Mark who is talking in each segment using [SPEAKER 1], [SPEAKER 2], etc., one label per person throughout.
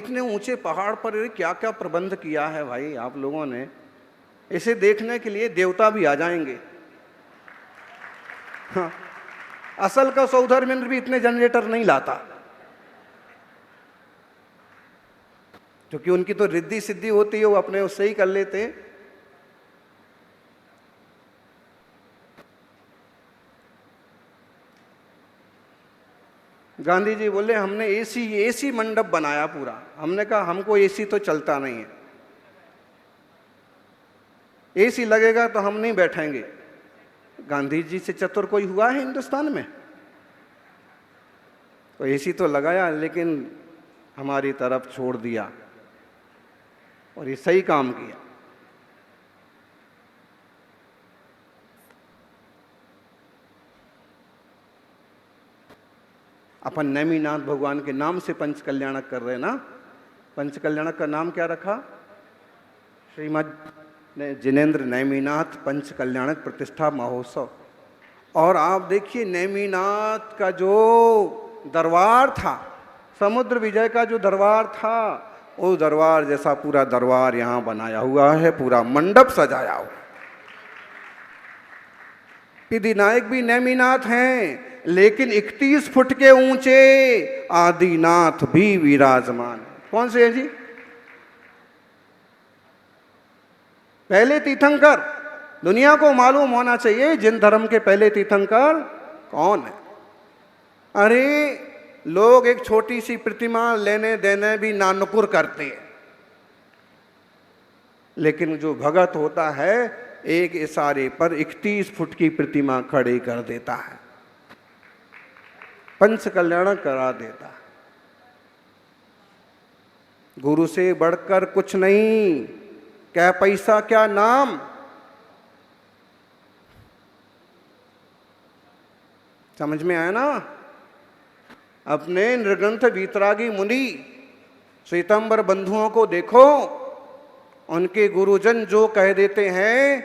[SPEAKER 1] इतने ऊंचे पहाड़ पर क्या क्या प्रबंध किया है भाई आप लोगों ने। इसे देखने के लिए देवता भी आ जाएंगे। हाँ, असल का सौधर्मेंद्र भी इतने जनरेटर नहीं लाता, क्योंकि उनकी तो रिद्धि सिद्धि होती है, वो अपने उससे ही कर लेते हैं। गांधी जी बोले हमने एसी मंडप बनाया पूरा। हमने कहा हमको एसी तो चलता नहीं है, एसी लगेगा तो हम नहीं बैठेंगे। गांधी जी से चतुर कोई हुआ है हिंदुस्तान में? तो एसी तो लगाया लेकिन हमारी तरफ छोड़ दिया, और ये सही काम किया। अपन नेमिनाथ भगवान के नाम से पंच कल्याणक कर रहे हैं ना। पंच कल्याणक का नाम क्या रखा? श्रीमद जिनेंद्र नेमिनाथ पंच कल्याणक प्रतिष्ठा महोत्सव। और आप देखिए नेमिनाथ का जो दरबार था, समुद्र विजय का जो दरबार था, वो दरबार जैसा पूरा दरबार यहाँ बनाया हुआ है, पूरा मंडप सजाया हुआ। विधिनायक भी नेमिनाथ हैं, लेकिन 31 फुट के ऊंचे आदिनाथ भी विराजमान। कौन से है जी? पहले तीर्थंकर। दुनिया को मालूम होना चाहिए जिन धर्म के पहले तीर्थंकर कौन है। अरे लोग एक छोटी सी प्रतिमा लेने देने भी नानुकुर करते हैं, लेकिन जो भगत होता है एक इशारे पर 31 फुट की प्रतिमा खड़ी कर देता है, पंच कल्याण करा देता है। गुरु से बढ़कर कुछ नहीं, क्या पैसा क्या नाम। समझ में आया ना? अपने निर्ग्रंथ वीतरागी मुनि श्वेतांबर बंधुओं को देखो, उनके गुरुजन जो कह देते हैं,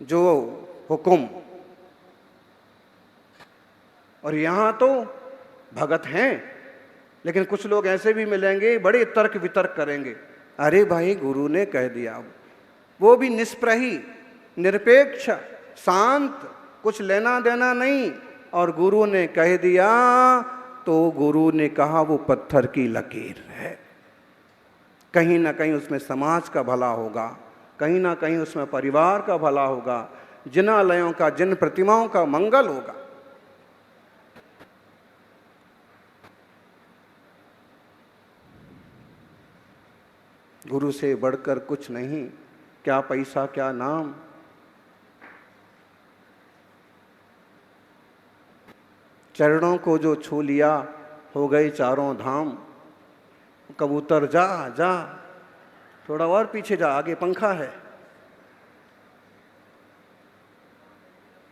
[SPEAKER 1] जो हुक्म। और यहां तो भगत हैं, लेकिन कुछ लोग ऐसे भी मिलेंगे बड़े तर्क वितर्क करेंगे। अरे भाई गुरु ने कह दिया, वो भी निष्प्रही, निरपेक्ष, शांत, कुछ लेना देना नहीं। और गुरु ने कह दिया तो गुरु ने कहा वो पत्थर की लकीर है। कहीं ना कहीं उसमें समाज का भला होगा, कहीं ना कहीं उसमें परिवार का भला होगा, जिनालयों का, जिन प्रतिमाओं का मंगल होगा। गुरु से बढ़कर कुछ नहीं, क्या पैसा क्या नाम। चरणों को जो छू लिया हो गए चारों धाम। कबूतर जा जा, थोड़ा और पीछे जा, आगे पंखा है।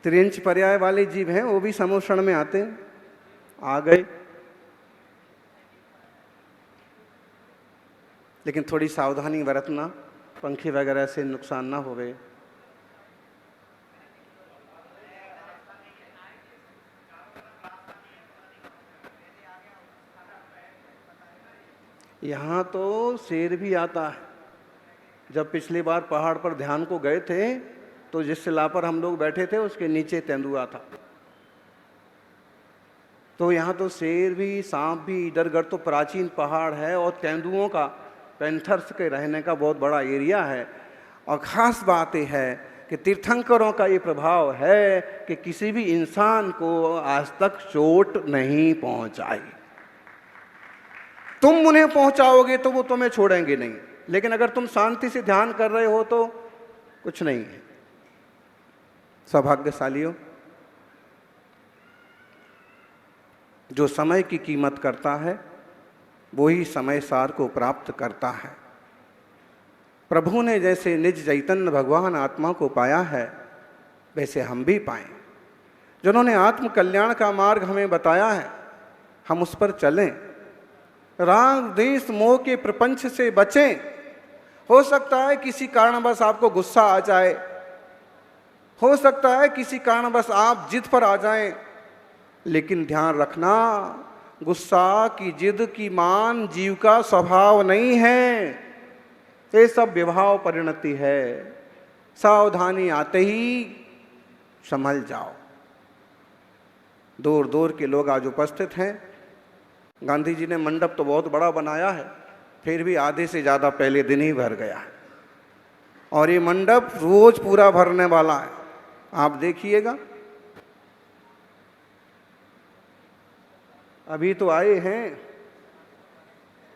[SPEAKER 1] त्रिंच पर्याय वाले जीव हैं, वो भी समोषण में आते हैं, आ गए। लेकिन थोड़ी सावधानी बरतना, पंखे वगैरह से नुकसान ना होवे। यहाँ तो शेर भी आता है। जब पिछली बार पहाड़ पर ध्यान को गए थे, तो जिस शिला पर हम लोग बैठे थे उसके नीचे तेंदुआ था। तो यहाँ तो शेर भी, सांप भी, इधर-उधर तो प्राचीन पहाड़ है, और तेंदुओं का, पैंथर्स के रहने का बहुत बड़ा एरिया है। और ख़ास बात यह है कि तीर्थंकरों का ये प्रभाव है कि किसी भी इंसान को आज तक चोट नहीं पहुँचाई। तुम उन्हें पहुंचाओगे तो वो तुम्हें छोड़ेंगे नहीं, लेकिन अगर तुम शांति से ध्यान कर रहे हो तो कुछ नहीं है। सौभाग्यशाली हो। जो समय की कीमत करता है वो ही समय सार को प्राप्त करता है। प्रभु ने जैसे निज चैतन्य भगवान आत्मा को पाया है, वैसे हम भी पाएं। जिन्होंने आत्म कल्याण का मार्ग हमें बताया है, हम उस पर चलें। राग द्वेष मोह के प्रपंच से बचें। हो सकता है किसी कारणवश आपको गुस्सा आ जाए, हो सकता है किसी कारणवश आप जिद पर आ जाएं, लेकिन ध्यान रखना गुस्सा की जिद की मान जीव का स्वभाव नहीं है, ये सब विभाव परिणति है। सावधानी आते ही संभल जाओ। दूर दूर के लोग आज उपस्थित हैं। गांधी जी ने मंडप तो बहुत बड़ा बनाया है, फिर भी आधे से ज़्यादा पहले दिन ही भर गया है, और ये मंडप रोज पूरा भरने वाला है। आप देखिएगा, अभी तो आए हैं,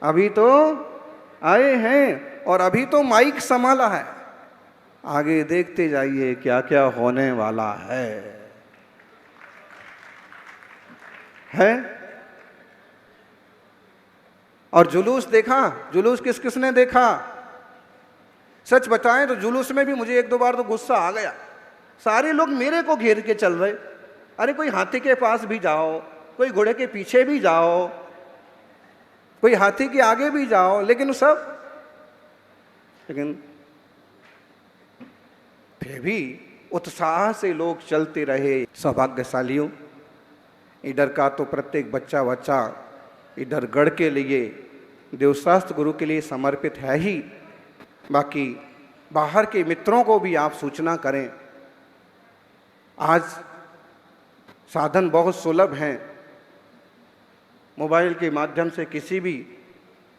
[SPEAKER 1] अभी तो आए हैं, और अभी तो माइक संभाला है। आगे देखते जाइए क्या क्या होने वाला है। और जुलूस देखा? जुलूस किस किसने देखा? सच बताएं तो जुलूस में भी मुझे एक दो बार तो गुस्सा आ गया। सारे लोग मेरे को घेर के चल रहे। अरे कोई हाथी के पास भी जाओ, कोई घोड़े के पीछे भी जाओ, कोई हाथी के आगे भी जाओ, लेकिन फिर भी उत्साह से लोग चलते रहे। सौभाग्यशालियों, इधर का तो प्रत्येक बच्चा इधर गढ़ के लिए, देवशास्त्र गुरु के लिए समर्पित है ही। बाकी बाहर के मित्रों को भी आप सूचना करें। आज साधन बहुत सुलभ हैं। मोबाइल के माध्यम से किसी भी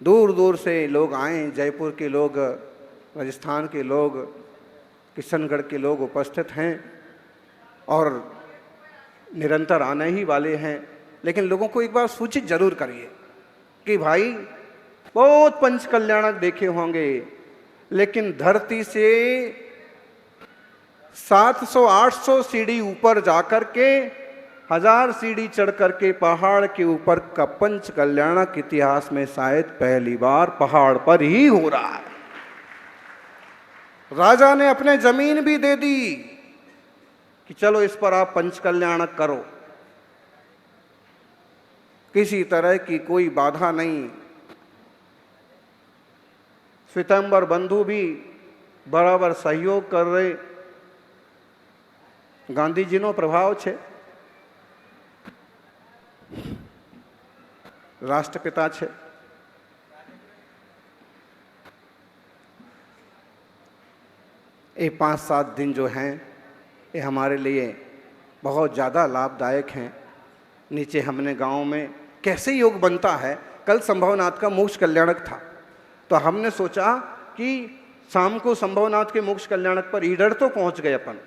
[SPEAKER 1] दूर दूर से लोग आएं, जयपुर के लोग, राजस्थान के लोग, किशनगढ़ के लोग उपस्थित हैं और निरंतर आने ही वाले हैं। लेकिन लोगों को एक बार सूचित जरूर करिए कि भाई बहुत पंच कल्याणक देखे होंगे, लेकिन धरती से 700-800 सीढ़ी ऊपर जाकर के, 1000 सीढ़ी चढ़ करके पहाड़ के ऊपर का पंच कल्याणक इतिहास में शायद पहली बार पहाड़ पर ही हो रहा है। राजा ने अपने जमीन भी दे दी कि चलो इस पर आप पंच कल्याणक करो। किसी तरह की कोई बाधा नहीं। श्वेतांबर बंधु भी बराबर सहयोग कर रहे। गांधीजीनो प्रभाव छे, राष्ट्रपिता छे। ये 5-7 दिन जो हैं ये हमारे लिए बहुत ज़्यादा लाभदायक हैं। नीचे हमने गांव में कैसे योग बनता है, कल संभवनाथ का मोक्ष कल्याणक था, तो हमने सोचा कि शाम को संभवनाथ के मोक्ष कल्याणक पर ईडर तो पहुंच गए अपन,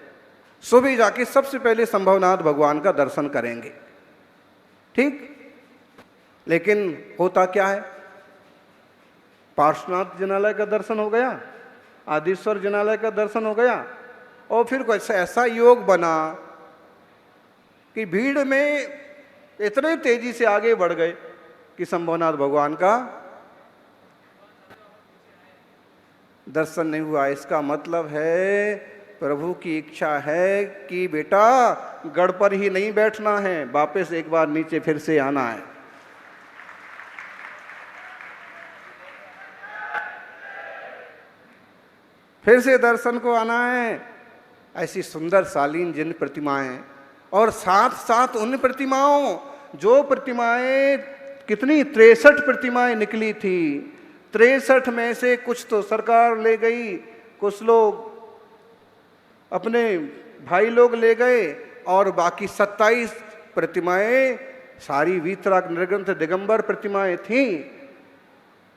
[SPEAKER 1] सुबह जाके सबसे पहले संभवनाथ भगवान का दर्शन करेंगे। ठीक, लेकिन होता क्या है, पार्श्वनाथ जिनालय का दर्शन हो गया, आदिश्वर जिनालय का दर्शन हो गया, और फिर कुछ ऐसा योग बना कि भीड़ में इतने तेजी से आगे बढ़ गए कि संभवनाथ भगवान का दर्शन नहीं हुआ। इसका मतलब है प्रभु की इच्छा है कि बेटा गढ़ पर ही नहीं बैठना है, वापस एक बार नीचे फिर से आना है। फिर से दर्शन को आना है। ऐसी सुंदर शालीन जिन प्रतिमाएं, और साथ साथ उन प्रतिमाओं, जो प्रतिमाएं कितनी 63 प्रतिमाएं निकली थी, 63 में से कुछ तो सरकार ले गई, कुछ लोग अपने भाई लोग ले गए, और बाकी 27 प्रतिमाएं सारी वीतराग निर्ग्रंथ दिगंबर प्रतिमाएं थीं,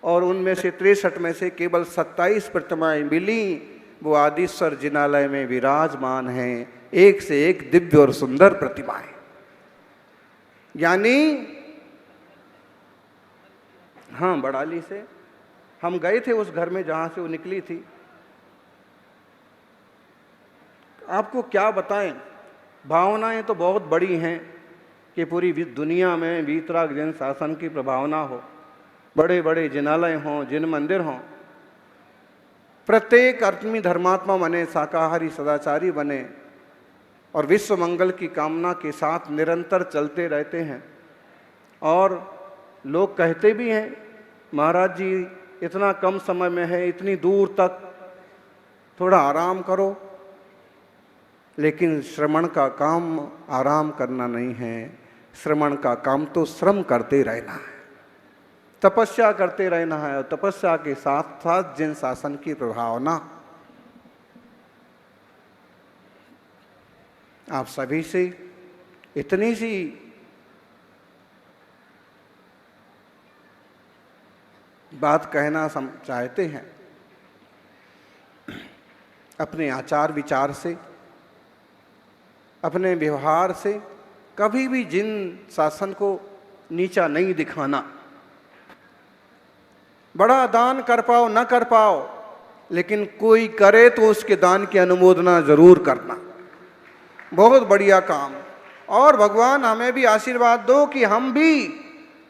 [SPEAKER 1] और उनमें से 63 में से केवल 27 प्रतिमाएं मिली। वो आदिश्वर जिनालय में विराजमान हैं, एक से एक दिव्य और सुंदर प्रतिमाएं। यानी हाँ, बड़ाली से हम गए थे उस घर में जहां से वो निकली थी। आपको क्या बताएं, भावनाएं तो बहुत बड़ी हैं कि पूरी दुनिया में वीतराग जैन शासन की प्रभावना हो, बड़े बड़े जिनालय हों, जिन मंदिर हों, प्रत्येक आत्मी धर्मात्मा बने, शाकाहारी सदाचारी बने, और विश्व मंगल की कामना के साथ निरंतर चलते रहते हैं। और लोग कहते भी हैं, महाराज जी इतना कम समय में है, इतनी दूर तक, थोड़ा आराम करो। लेकिन श्रवण का काम आराम करना नहीं है, श्रमण का काम तो श्रम करते रहना है, तपस्या करते रहना है, और तपस्या के साथ साथ जिन शासन की प्रभावना। आप सभी से इतनी सी बात कहना चाहते हैं, अपने आचार विचार से, अपने व्यवहार से कभी भी जिन शासन को नीचा नहीं दिखाना। बड़ा दान कर पाओ न कर पाओ, लेकिन कोई करे तो उसके दान की अनुमोदना जरूर करना, बहुत बढ़िया काम। और भगवान हमें भी आशीर्वाद दो कि हम भी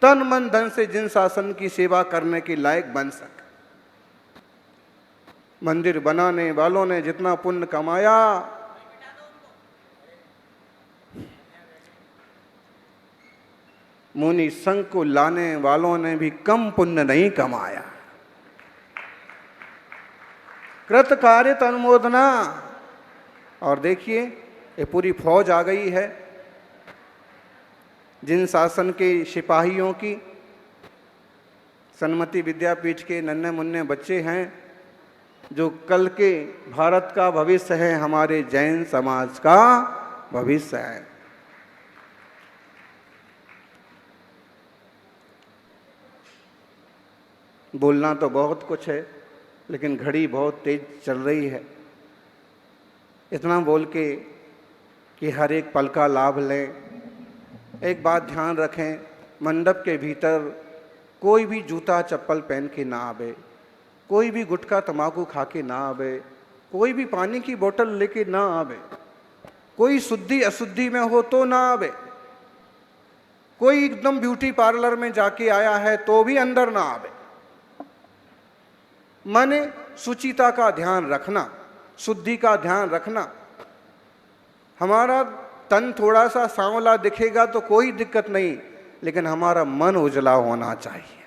[SPEAKER 1] तन मन धन से जिन शासन की सेवा करने के लायक बन सके। मंदिर बनाने वालों ने जितना पुण्य कमाया, मुनि संघ को लाने वालों ने भी कम पुण्य नहीं कमाया। कृत कार्य अनुमोदना। और देखिए ये पूरी फौज आ गई है, जिन शासन के सिपाहियों की, सन्मति विद्यापीठ के नन्हे मुन्ने बच्चे हैं, जो कल के भारत का भविष्य है, हमारे जैन समाज का भविष्य है। बोलना तो बहुत कुछ है, लेकिन घड़ी बहुत तेज चल रही है। इतना बोल के कि हर एक पल का लाभ लें। एक बात ध्यान रखें, मंडप के भीतर कोई भी जूता चप्पल पहन के ना आवे, कोई भी गुटखा तंबाकू खा के ना आवे, कोई भी पानी की बोतल लेके ना आवे, कोई शुद्धि अशुद्धि में हो तो ना आवे, कोई एकदम ब्यूटी पार्लर में जाके आया है तो भी अंदर ना आवे। माने शुचिता का ध्यान रखना, शुद्धि का ध्यान रखना। हमारा तन थोड़ा सा सांवला दिखेगा तो कोई दिक्कत नहीं, लेकिन हमारा मन उजला होना चाहिए,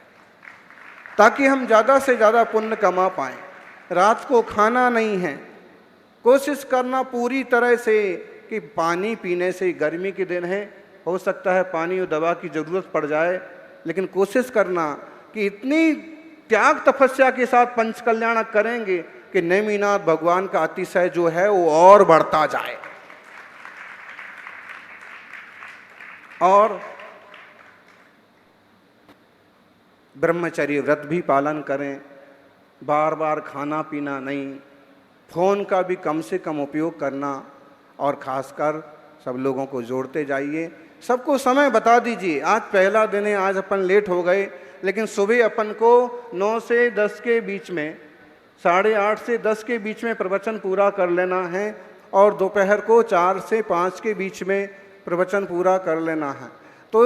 [SPEAKER 1] ताकि हम ज़्यादा से ज़्यादा पुण्य कमा पाएं। रात को खाना नहीं है, कोशिश करना पूरी तरह से कि पानी पीने से, गर्मी के दिन है, हो सकता है पानी और दवा की ज़रूरत पड़ जाए, लेकिन कोशिश करना कि इतनी त्याग तपस्या के साथ पंच कल्याण करेंगे कि नेमिनाथ भगवान का अतिशय जो है वो और बढ़ता जाए। और ब्रह्मचर्य व्रत भी पालन करें, बार बार खाना पीना नहीं, फोन का भी कम से कम उपयोग करना, और खासकर सब लोगों को जोड़ते जाइए। सबको समय बता दीजिए, आज पहला दिन है, आज अपन लेट हो गए, लेकिन सुबह अपन को 9 से 10 के बीच में, 8:30 से 10 के बीच में प्रवचन पूरा कर लेना है, और दोपहर को 4 से 5 के बीच में प्रवचन पूरा कर लेना है। तो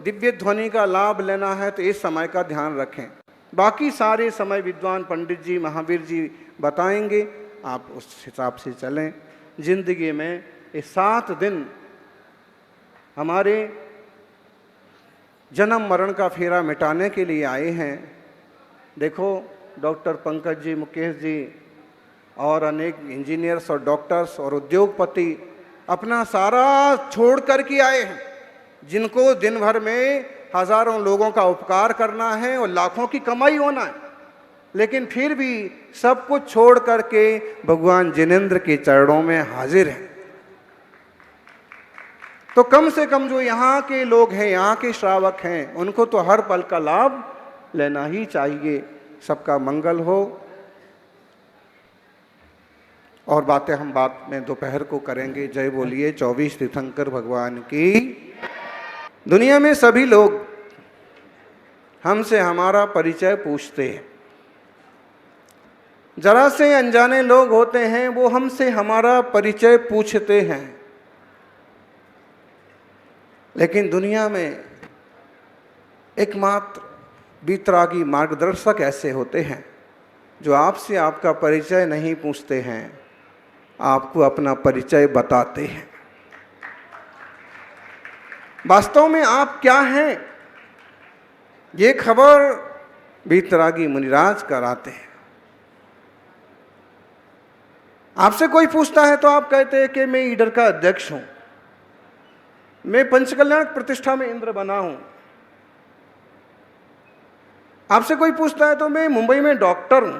[SPEAKER 1] दिव्य ध्वनि का लाभ लेना है तो इस समय का ध्यान रखें। बाकी सारे समय विद्वान पंडित जी, महावीर जी बताएंगे, आप उस हिसाब से चलें। जिंदगी में ये 7 दिन हमारे जन्म मरण का फेरा मिटाने के लिए आए हैं। देखो डॉक्टर पंकज जी, मुकेश जी और अनेक इंजीनियर्स और डॉक्टर्स और उद्योगपति अपना सारा छोड़ कर के आए हैं, जिनको दिन भर में हजारों लोगों का उपकार करना है और लाखों की कमाई होना है, लेकिन फिर भी सब कुछ छोड़ करके भगवान जिनेंद्र के चरणों में हाजिर हैं। तो कम से कम जो यहाँ के लोग हैं, यहाँ के श्रावक हैं, उनको तो हर पल का लाभ लेना ही चाहिए। सबका मंगल हो। और बातें हम बात में दोपहर को करेंगे। जय बोलिए 24 तीर्थंकर भगवान की। दुनिया में सभी लोग हमसे हमारा परिचय पूछते हैं। जरा से अनजाने लोग होते हैं, वो हमसे हमारा परिचय पूछते हैं, लेकिन दुनिया में एकमात्र वितरागी मार्गदर्शक ऐसे होते हैं जो आपसे आपका परिचय नहीं पूछते हैं, आपको अपना परिचय बताते हैं। वास्तव में आप क्या हैं, ये खबर वितरागी मुनिराज कराते हैं। आपसे कोई पूछता है तो आप कहते हैं कि मैं ईडर का अध्यक्ष हूं, मैं पंचकल्याणक प्रतिष्ठा में इंद्र बना हूं। आपसे कोई पूछता है तो मैं मुंबई में डॉक्टर हूं,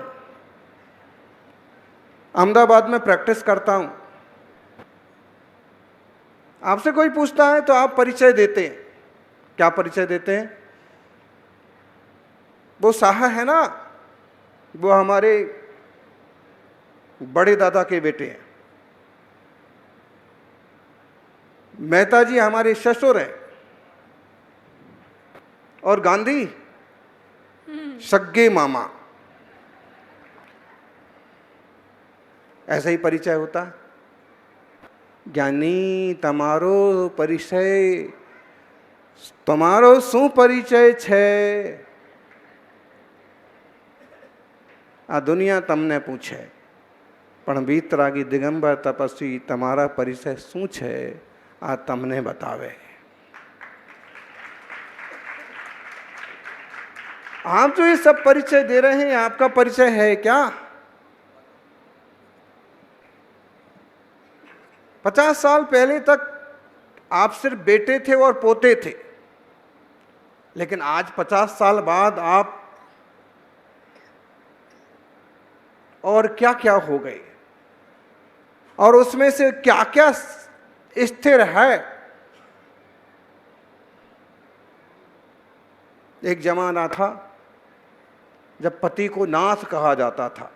[SPEAKER 1] अहमदाबाद में प्रैक्टिस करता हूं। आपसे कोई पूछता है तो आप परिचय देते हैं। क्या परिचय देते हैं? वो साहा है ना, वो हमारे बड़े दादा के बेटे हैं। मेहता जी हमारे ससुर हैं। और गांधी सग्गे मामा। ऐसा ही परिचय होता है। ज्ञानी तमारो परिचय, तमारो शू परिचय छे? आ दुनिया तमने पूछे, पण वीतरागी दिगंबर तपस्वी तमारा परिचय शू छे आ तमने बतावे। आप जो ये सब परिचय दे रहे हैं, आपका परिचय है क्या? 50 साल पहले तक आप सिर्फ बेटे थे और पोते थे, लेकिन आज 50 साल बाद आप और क्या क्या हो गए, और उसमें से क्या क्या स्थिर है। एक जमाना था जब पति को नाथ कहा जाता था,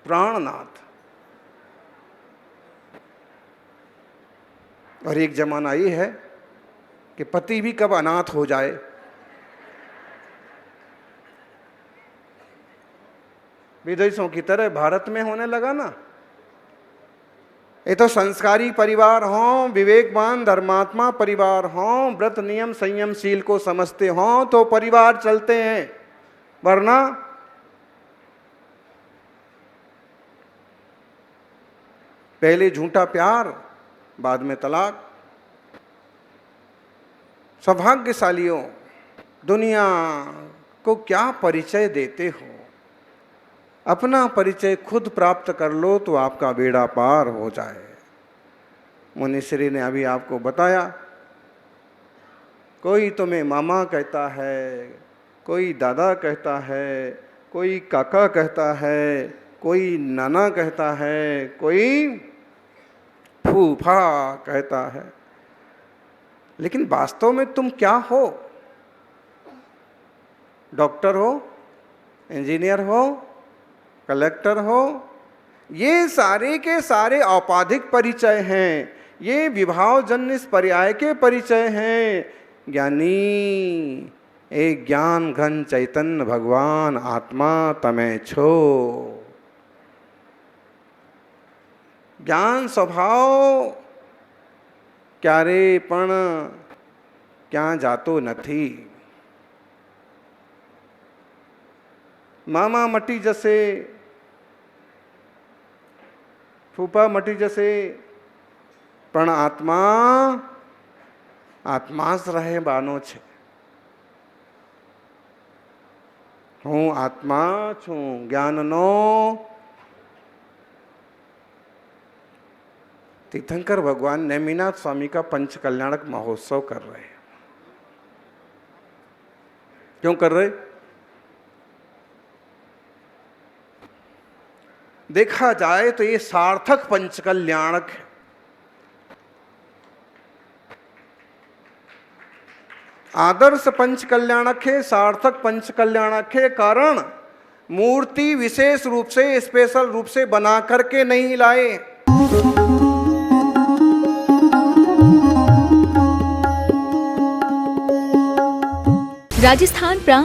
[SPEAKER 1] प्राणनाथ। और एक जमाना ये है कि पति भी कब अनाथ हो जाए। विदेशों की तरह भारत में होने लगा ना। ये तो संस्कारी परिवार हों, विवेकवान धर्मात्मा परिवार हों, व्रत नियम संयमशील को समझते हों तो परिवार चलते हैं, वरना पहले झूठा प्यार, बाद में तलाक। सौभाग्यशालियों, दुनिया को क्या परिचय देते हो? अपना परिचय खुद प्राप्त कर लो तो आपका बेड़ा पार हो जाए। मुनिश्री ने अभी आपको बताया, कोई तुम्हें मामा कहता है, कोई दादा कहता है, कोई काका कहता है, कोई नाना कहता है, कोई फूफा कहता है, लेकिन वास्तव में तुम क्या हो? डॉक्टर हो, इंजीनियर हो, कलेक्टर हो? ये सारे के सारे औपाधिक परिचय हैं, ये विभावजन्य पर्याय के परिचय हैं। ज्ञानी एक ज्ञान घन चैतन्य भगवान आत्मा तमें छो। ज्ञान स्वभाव क्यारे पण क्या जातो नथी। मामा मटी जसे, फूफा मटी जसे, पण आत्मा आत्मा ज रहे बानो छे। हूँ आत्मा छू ज्ञाननो। तीर्थंकर भगवान नेमिनाथ स्वामी का पंच कल्याणक महोत्सव कर रहे हैं। क्यों कर रहे? देखा जाए तो ये सार्थक पंच कल्याणक है। आदर्श पंच कल्याणक है, सार्थक पंच कल्याणक है। कारण मूर्ति विशेष रूप से, स्पेशल रूप से बना करके नहीं लाए।
[SPEAKER 2] राजस्थान प्रांत